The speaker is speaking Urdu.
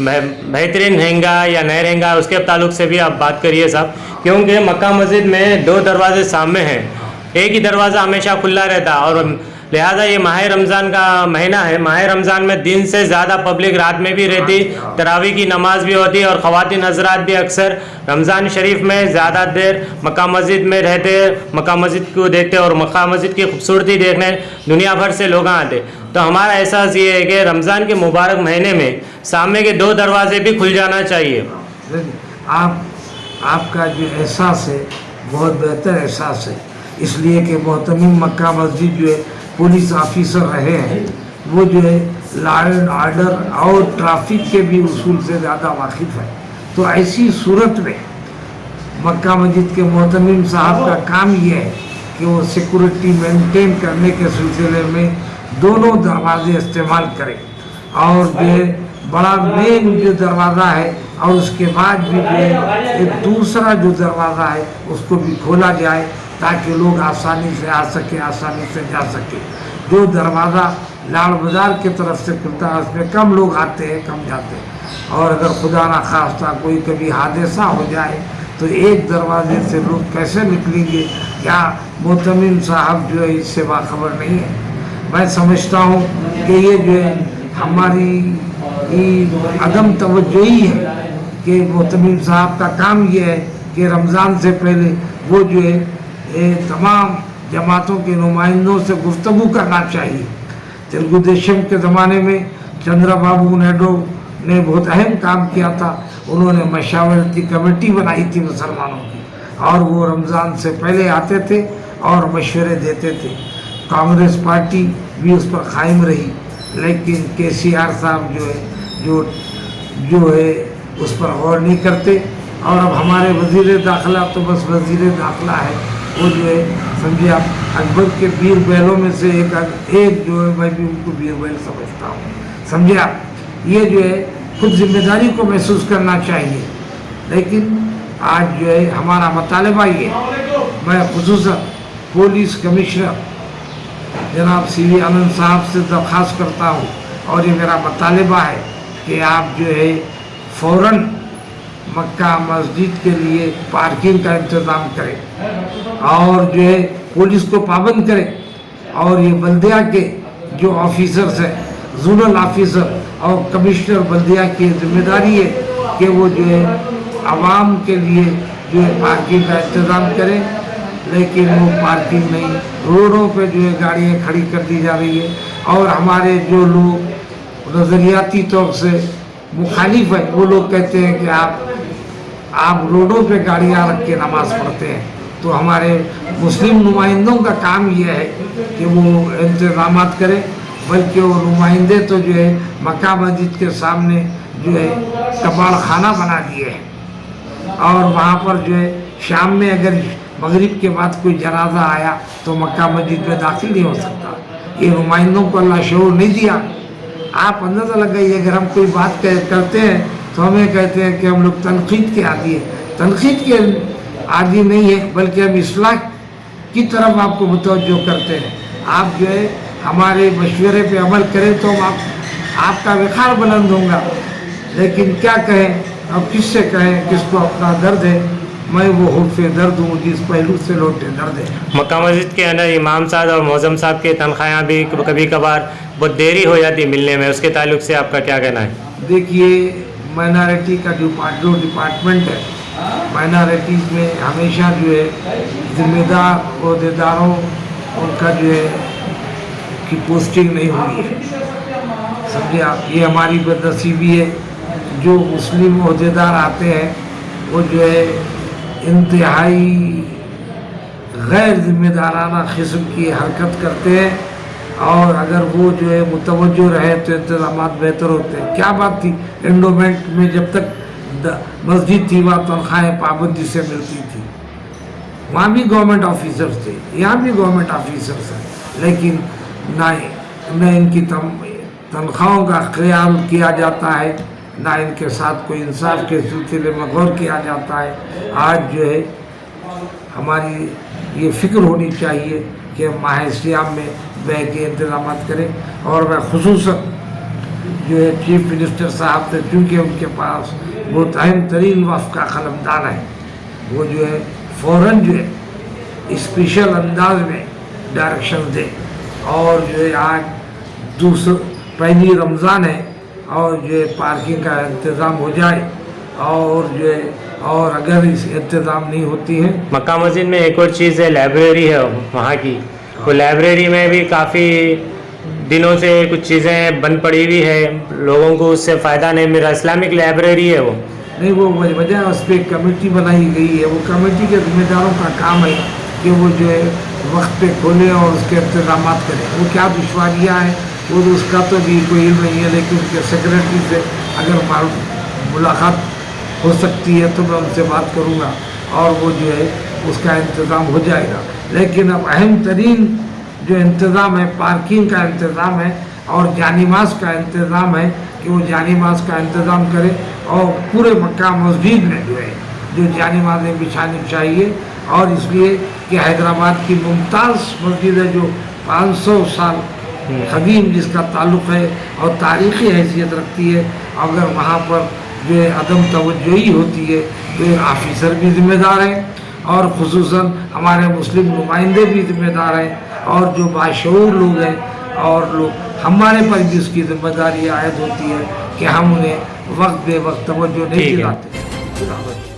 بہترین رہیں گا یا نہیں رہیں گا، اس کے تعلق سے بھی آپ بات کریے صاحب، کیونکہ مکہ مسجد میں 2 دروازے سامنے ہیں، ایک ہی دروازہ ہمیشہ کھلا رہتا، اور لہٰذا یہ ماہ رمضان کا مہینہ ہے، ماہ رمضان میں دن سے زیادہ پبلک رات میں بھی رہتی، تراویح کی نماز بھی ہوتی، اور خواتین حضرات بھی اکثر رمضان شریف میں زیادہ دیر مکہ مسجد میں رہتے، مکہ مسجد کو دیکھتے، اور مکہ مسجد کی خوبصورتی دیکھنے دنیا بھر سے لوگ آتے. تو ہمارا احساس یہ ہے کہ رمضان کے مبارک مہینے میں سامنے کے 2 دروازے بھی کھل جانا چاہیے. آپ کا جو احساس ہے بہت بہتر احساس ہے، اس لیے کہ محتمم مکہ مسجد جو ہے پولیس آفیسر رہے ہیں، وہ جو ہے لا اینڈ آرڈر اور ٹرافک کے بھی اصول سے زیادہ واقف ہے. تو ایسی صورت میں مکہ مسجد کے محتمم صاحب کا کام یہ ہے کہ وہ سیکورٹی مینٹین کرنے کے سلسلے میں دونوں دروازے استعمال کریں، اور جو ہے بڑا مین جو دروازہ ہے اور اس کے بعد بھی جو ہے ایک دوسرا جو دروازہ ہے اس کو بھی کھولا جائے تاکہ لوگ آسانی سے آ سکے، آسانی سے جا سکے. جو دروازہ لال بازار کی طرف سے کھلتا ہے اس میں کم لوگ آتے ہیں، کم جاتے ہیں، اور اگر خدا نخواستہ کوئی کبھی حادثہ ہو جائے تو ایک دروازے سے لوگ کیسے نکلیں گے؟ کیا محتمم صاحب جو ہے اس سے باخبر نہیں ہے؟ میں سمجھتا ہوں کہ یہ جو ہے ہماری عدم توجہی ہے کہ محتمم صاحب کا کام یہ ہے کہ رمضان سے پہلے وہ جو ہے تمام جماعتوں کے نمائندوں سے گفتگو کرنا چاہیے. تلگو دیشم کے زمانے میں چندرا بابو نائیڈو نے بہت اہم کام کیا تھا، انہوں نے مشاورتی کمیٹی بنائی تھی مسلمانوں کی، اور وہ رمضان سے پہلے آتے تھے اور مشورے دیتے تھے. کانگریس پارٹی بھی اس پر قائم رہی، لیکن KCR صاحب جو ہے اس پر غور نہیں کرتے. اور اب ہمارے وزیر داخلہ تو بس وزیر داخلہ ہے، وہ جو ہے سمجھے آپ اکبر کے بیر بیلوں میں سے ایک جو ہے، میں بھی ان کو بیر بیل سمجھتا ہوں. سمجھے آپ، یہ جو ہے خود ذمہ داری کو محسوس کرنا چاہیے. لیکن آج جو ہے ہمارا مطالبہ یہ ہے، میں خصوصاً پولیس کمشنر جناب CV آنند صاحب سے درخواست کرتا ہوں، اور یہ میرا مطالبہ ہے کہ آپ جو ہے فوراً مکہ مسجد کے لیے پارکنگ کا انتظام کریں، اور جو ہے پولیس کو پابند کریں، اور یہ بلدیہ کے جو آفیسرز ہیں، زونل آفیسر اور کمشنر بلدیہ کی ذمہ داری ہے کہ وہ جو ہے عوام کے لیے جو ہے پارکنگ کا انتظام کریں. لیکن وہ پارکنگ نہیں، روڈوں پہ جو ہے گاڑیاں کھڑی کر دی جا رہی ہے، اور ہمارے جو لوگ نظریاتی طور سے مخالف ہیں وہ لوگ کہتے ہیں کہ آپ روڈوں پہ گاڑیاں رکھ کے نماز پڑھتے ہیں. تو ہمارے مسلم نمائندوں کا کام یہ ہے کہ وہ انتظامات کریں، بلکہ وہ نمائندے تو جو ہے مکہ مسجد کے سامنے جو ہے کباڑ خانہ بنا دیے ہیں، اور وہاں پر جو ہے شام میں اگر مغرب کے بعد کوئی جنازہ آیا تو مکہ مسجد میں داخل نہیں ہو سکتا. یہ نمائندوں کو اللہ شعور نہیں دیا. آپ اندازہ لگائیے، اگر ہم کوئی بات کرتے ہیں تو ہمیں کہتے ہیں کہ ہم لوگ تنقید کے عادی ہیں. تنقید کے عادی نہیں ہے، بلکہ ہم اصلاح کی طرف آپ کو متوجہ کرتے ہیں. آپ جو ہے ہمارے مشورے پہ عمل کریں تو آپ کا وقار بلند ہوگا. لیکن کیا کہیں، اب کس سے کہیں، کس کو اپنا درد ہے؟ میں وہ حلف درد ہوں جس پہلو سے لوٹے درد ہے. مکہ مسجد کے اندر امام صاحب اور معظم صاحب کی تنخواہیں بھی کبھی کبھار بہت دیری ہو جاتی ملنے میں، اس کے تعلق سے آپ کا کیا کہنا ہے؟ دیکھیے، مائنارٹی کا جو ڈپارٹمنٹ ہے، مائنارٹیز میں ہمیشہ جو ہے ذمہ دار عہدیداروں ان کا جو ہے کی پوسٹنگ نہیں ہوئی ہے. سمجھے آپ، یہ ہماری بدنصیبی ہے. جو مسلم عہدیدار آتے ہیں وہ جو ہے انتہائی غیر ذمہ دارانہ قسم کی حرکت کرتے ہیں، اور اگر وہ جو ہے متوجہ رہے تو انتظامات بہتر ہوتے ہیں. کیا بات تھی، انڈومنٹ میں جب تک مسجد تھی وہاں تنخواہیں پابندی سے ملتی تھی، وہاں بھی گورنمنٹ آفیسرز تھے، یہاں بھی گورنمنٹ آفیسرز ہیں، لیکن نہ ان کی تنخواہوں کا خیال کیا جاتا ہے، نہ ان کے ساتھ کوئی انصاف کے سلسلے میں غور کیا جاتا ہے. آج جو ہے ہماری یہ فکر ہونی چاہیے کہ ماہ سیام میں بیٹھ کے انتظامات کریں. اور میں خصوصاً جو ہے چیف منسٹر صاحب سے، چونکہ ان کے پاس بہت اہم ترین وفد کا قلمدان ہے، وہ جو ہے فوراً جو ہے اسپیشل انداز میں ڈائریکشن دے اور جو ہے آج پہلی رمضان ہے اور جو ہے پارکنگ کا انتظام ہو جائے، اور جو ہے اور اگر اس انتظام نہیں ہوتی ہے مکہ مسجد میں ایک اور چیز ہے، لائبریری ہے وہاں کی، وہ لائبریری میں بھی کافی دنوں سے کچھ چیزیں بند پڑی ہوئی ہے، لوگوں کو اس سے فائدہ نہیں مل رہا. اسلامک لائبریری ہے وہ نہیں، وہ وجہ اس پہ کمیٹی بنائی گئی ہے، وہ کمیٹی کے ذمہ داروں کا کام ہے کہ وہ جو ہے وقت پہ کھولے اور اس کے انتظامات کریں. وہ کیا دشواریاں ہیں وہ اس کا تو بھی کوئی علم نہیں ہے، لیکن ان کے سیکرٹری سے اگر ملاقات ہو سکتی ہے تو میں ان سے بات کروں گا اور وہ جو ہے اس کا انتظام ہو جائے گا. لیکن اب اہم ترین جو انتظام ہے پارکنگ کا انتظام ہے اور جانماز کا انتظام ہے کہ وہ جانماز کا انتظام کرے اور پورے مکہ مسجد میں جو ہے جو جانمازیں بچھانی چاہیے. اور اس لیے کہ حیدرآباد کی ممتاز مسجد ہے جو 500 سال قدیم جس کا تعلق ہے اور تاریخی حیثیت رکھتی ہے، اگر وہاں پر جو ہے عدم توجہی ہوتی ہے تو ایک آفیسر بھی ذمہ دار ہیں اور خصوصاً ہمارے مسلم نمائندے بھی ذمہ دار ہیں اور جو باشعور لوگ ہیں اور لوگ ہمارے پر بھی اس کی ذمہ داری عائد ہوتی ہے کہ ہم انہیں وقت بے وقت توجہ نہیں دلاتے.